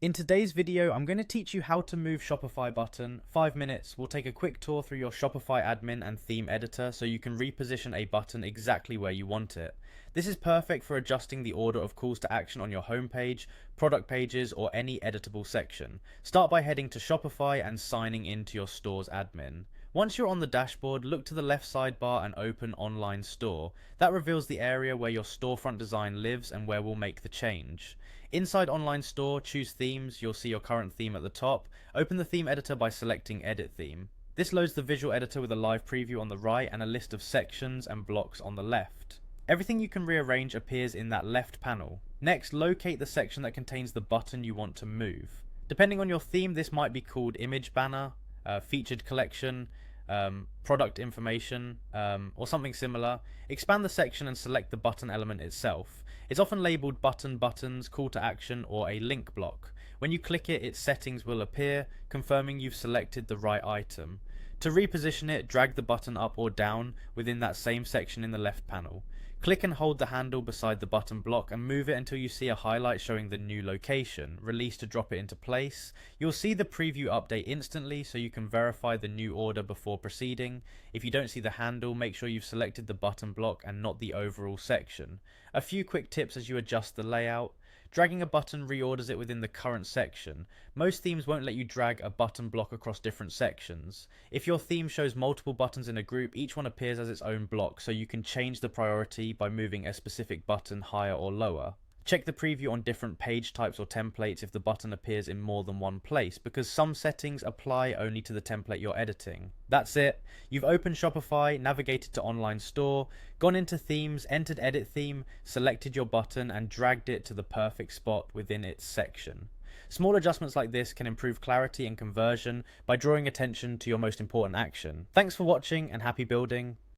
In today's video, I'm going to teach you how to move Shopify button. 5 minutes, we'll take a quick tour through your Shopify admin and theme editor so you can reposition a button exactly where you want it. This is perfect for adjusting the order of calls to action on your homepage, product pages, or any editable section. Start by heading to Shopify and signing into your store's admin. Once you're on the dashboard, look to the left sidebar and open Online Store. That reveals the area where your storefront design lives and where we'll make the change. Inside Online Store, choose Themes. You'll see your current theme at the top. Open the theme editor by selecting Edit Theme. This loads the visual editor with a live preview on the right and a list of sections and blocks on the left. Everything you can rearrange appears in that left panel. Next, locate the section that contains the button you want to move. Depending on your theme, this might be called Image Banner, Featured Collection, product information, or something similar. Expand the section and select the button element itself. It's often labeled button, buttons, call to action, or a link block. When you click it, its settings will appear, confirming you've selected the right item. To reposition it, drag the button up or down within that same section in the left panel. Click and hold the handle beside the button block and move it until you see a highlight showing the new location. Release to drop it into place. You'll see the preview update instantly so you can verify the new order before proceeding. If you don't see the handle, make sure you've selected the button block and not the overall section. A few quick tips as you adjust the layout. Dragging a button reorders it within the current section. Most themes won't let you drag a button block across different sections. If your theme shows multiple buttons in a group, each one appears as its own block, so you can change the priority by moving a specific button higher or lower. Check the preview on different page types or templates if the button appears in more than one place, because some settings apply only to the template you're editing. That's it. You've opened Shopify, navigated to Online Store, gone into Themes, entered Edit Theme, selected your button, and dragged it to the perfect spot within its section. Small adjustments like this can improve clarity and conversion by drawing attention to your most important action. Thanks for watching and happy building.